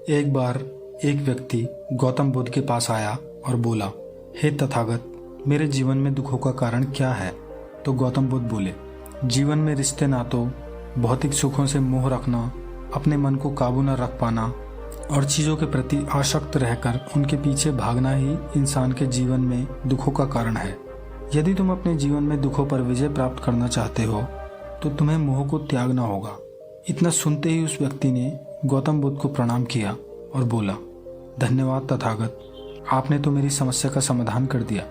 एक बार एक व्यक्ति गौतम बुद्ध के पास आया और बोला, हे तथागत, मेरे जीवन में दुखों का कारण क्या है? तो गौतम बुद्ध बोले, जीवन में रिश्ते नातों, भौतिक सुखों से मोह रखना, अपने मन को काबू न रख पाना और चीज़ों के प्रति आसक्त रहकर उनके पीछे भागना ही इंसान के जीवन में दुखों का कारण है। यदि तुम अपने जीवन में दुखों पर विजय प्राप्त करना चाहते हो तो तुम्हें मोह को त्यागना होगा। इतना सुनते ही उस व्यक्ति ने गौतम बुद्ध को प्रणाम किया और बोला, धन्यवाद तथागत, आपने तो मेरी समस्या का समाधान कर दिया।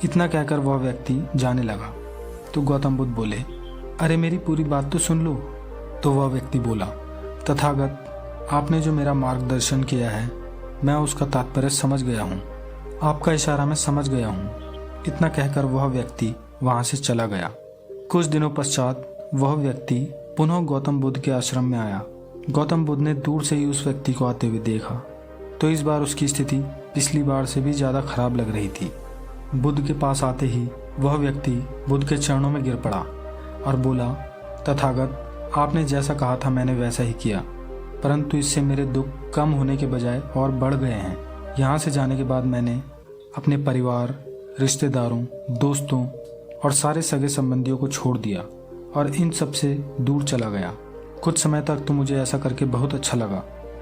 इतना कहकर वह व्यक्ति जाने लगा। तो गौतम बुद्ध बोले, अरे मेरी पूरी बात तो सुन लो। तो वह व्यक्ति बोला, तथागत, आपने जो मेरा मार्गदर्शन किया है मैं उसका तात्पर्य समझ गया हूँ, आपका इशारा मैं समझ गया हूँ। इतना कहकर वह व्यक्ति वहाँ से चला गया। कुछ दिनों पश्चात वह व्यक्ति पुनः गौतम बुद्ध के आश्रम में आया। गौतम बुद्ध ने दूर से ही उस व्यक्ति को आते हुए देखा तो इस बार उसकी स्थिति पिछली बार से भी ज़्यादा खराब लग रही थी। बुद्ध के पास आते ही वह व्यक्ति बुद्ध के चरणों में गिर पड़ा और बोला, तथागत, आपने जैसा कहा था मैंने वैसा ही किया, परंतु इससे मेरे दुख कम होने के बजाय और बढ़ गए हैं। यहाँ से जाने के बाद मैंने अपने परिवार, रिश्तेदारों, दोस्तों और सारे सगे संबंधियों को छोड़ दिया और इन सब से दूर चला गया। कुछ समय तक तो मुझे ऐसा करके बहुत अच्छा लगा,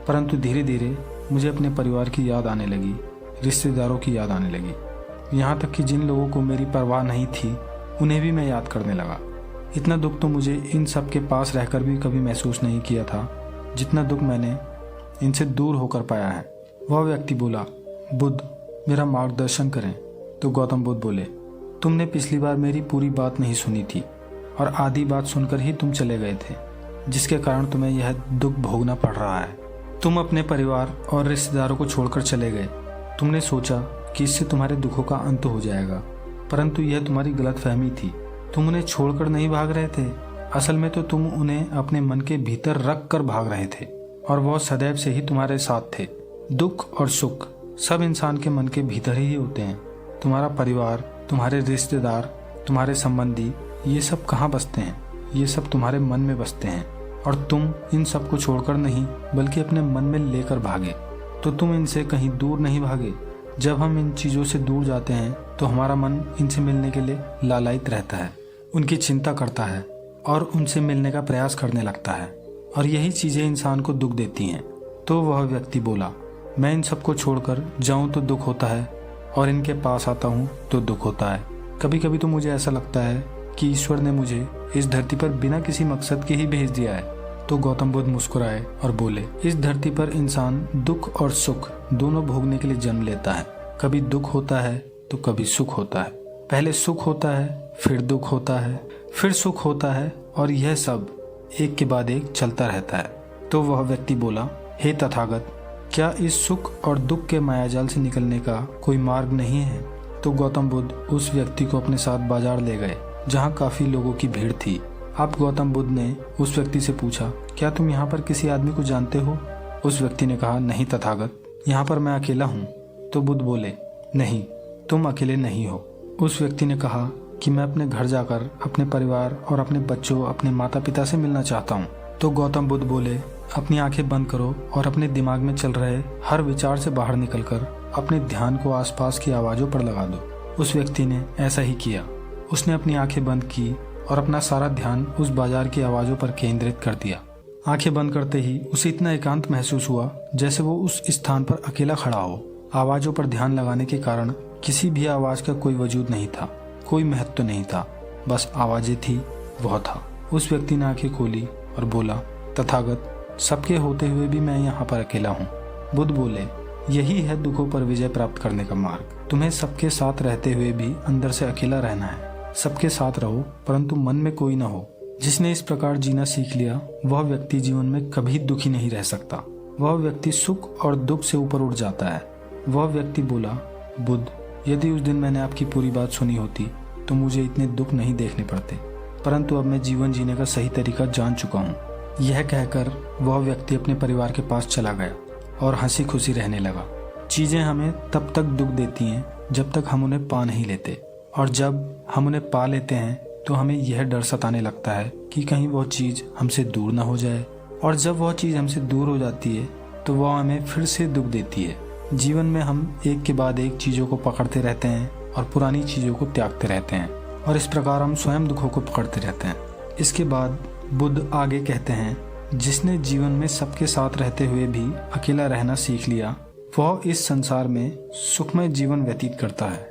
परंतु धीरे धीरे मुझे अपने परिवार की याद आने लगी, रिश्तेदारों की याद आने लगी। यहाँ तक कि जिन लोगों को मेरी परवाह नहीं थी उन्हें भी मैं याद करने लगा। इतना दुख तो मुझे इन सब के पास रहकर भी कभी महसूस नहीं किया था जितना दुख मैंने इनसे दूर होकर पाया है। वह व्यक्ति बोला, बुद्ध, मेरा मार्गदर्शन करें। तो गौतम बुद्ध बोले, तुमने पिछली बार मेरी पूरी बात नहीं सुनी थी और आधी बात सुनकर ही तुम चले गए थे, जिसके कारण तुम्हें यह दुख भोगना पड़ रहा है। तुम अपने परिवार और रिश्तेदारों को छोड़कर चले गए। तुमने सोचा कि इससे तुम्हारे दुखों का अंत हो जाएगा, परंतु यह तुम्हारी गलतफहमी थी। तुम उन्हें छोड़कर नहीं भाग रहे थे, असल में तो तुम उन्हें अपने मन के भीतर रख कर भाग रहे थे और वह सदैव से ही तुम्हारे साथ थे। दुख और सुख सब इंसान के मन के भीतर ही होते हैं। तुम्हारा परिवार, तुम्हारे रिश्तेदार, तुम्हारे संबंधी, ये सब कहाँ बसते हैं? ये सब तुम्हारे मन में बसते हैं और तुम इन सब को छोड़कर नहीं बल्कि अपने मन में लेकर भागे। तो तुम इनसे कहीं दूर नहीं भागे। जब हम इन चीज़ों से दूर जाते हैं तो हमारा मन इनसे मिलने के लिए लालायित रहता है, उनकी चिंता करता है और उनसे मिलने का प्रयास करने लगता है और यही चीज़ें इंसान को दुख देती हैं। तो वह व्यक्ति बोला, मैं इन सबको छोड़कर जाऊं तो दुख होता है और इनके पास आता हूं तो दुख होता है। कभी कभी तो मुझे ऐसा लगता है कि ईश्वर ने मुझे इस धरती पर बिना किसी मकसद के ही भेज दिया है। तो गौतम बुद्ध मुस्कुराए और बोले, इस धरती पर इंसान दुख और सुख दोनों भोगने के लिए जन्म लेता है। कभी दुख होता है तो कभी सुख होता है। पहले सुख होता है, फिर दुख होता है, फिर सुख होता है और यह सब एक के बाद एक चलता रहता है। तो वह व्यक्ति बोला, हे तथागत, क्या इस सुख और दुख के मायाजाल से निकलने का कोई मार्ग नहीं है? तो गौतम बुद्ध उस व्यक्ति को अपने साथ बाजार ले गए जहाँ काफी लोगों की भीड़ थी। अब गौतम बुद्ध ने उस व्यक्ति से पूछा, क्या तुम यहाँ पर किसी आदमी को जानते हो? उस व्यक्ति ने कहा, नहीं तथागत, यहाँ पर मैं अकेला हूँ। तो बुद्ध बोले, नहीं, तुम अकेले नहीं हो। उस व्यक्ति ने कहा कि मैं अपने घर जाकर अपने परिवार और अपने बच्चों, अपने माता पिता से मिलना चाहता हूँ। तो गौतम बुद्ध बोले, अपनी आंखें बंद करो और अपने दिमाग में चल रहे हर विचार से बाहर निकलकर अपने ध्यान को आसपास की आवाज़ों पर लगा दो। उस व्यक्ति ने ऐसा ही किया। उसने अपनी आंखें बंद की और अपना सारा ध्यान उस बाजार की आवाज़ों पर केंद्रित कर दिया। आंखें बंद करते ही उसे इतना एकांत महसूस हुआ जैसे वो उस स्थान पर अकेला खड़ा हो। आवाज़ों पर ध्यान लगाने के कारण किसी भी आवाज़ का कोई वजूद नहीं था, कोई महत्व नहीं था, बस आवाज़ें थी, वह था। उस व्यक्ति ने आंखें खोली और बोला, तथागत, सबके होते हुए भी मैं यहाँ पर अकेला हूँ। बुद्ध बोले, यही है दुखों पर विजय प्राप्त करने का मार्ग। तुम्हें सबके साथ रहते हुए भी अंदर से अकेला रहना है। सबके साथ रहो परंतु मन में कोई न हो। जिसने इस प्रकार जीना सीख लिया वह व्यक्ति जीवन में कभी दुखी नहीं रह सकता। वह व्यक्ति सुख और दुख से ऊपर उठ जाता है। वह व्यक्ति बोला, बुद्ध, यदि उस दिन मैंने आपकी पूरी बात सुनी होती तो मुझे इतने दुख नहीं देखने पड़ते, परंतु अब मैं जीवन जीने का सही तरीका जान चुका हूँ। यह कहकर वह व्यक्ति अपने परिवार के पास चला गया और हंसी खुशी रहने लगा। चीज़ें हमें तब तक दुख देती हैं जब तक हम उन्हें पा नहीं लेते, और जब हम उन्हें पा लेते हैं तो हमें यह डर सताने लगता है कि कहीं वह चीज़ हमसे दूर ना हो जाए, और जब वह चीज़ हमसे दूर हो जाती है तो तो वह हमें फिर से दुख देती है। जीवन में हम एक के बाद एक चीज़ों को पकड़ते रहते हैं और पुरानी चीज़ों को त्यागते रहते हैं, और इस प्रकार हम स्वयं दुखों को पकड़ते रहते हैं। इसके बाद बुद्ध आगे कहते हैं, जिसने जीवन में सबके साथ रहते हुए भी अकेला रहना सीख लिया, वह इस संसार में सुखमय जीवन व्यतीत करता है।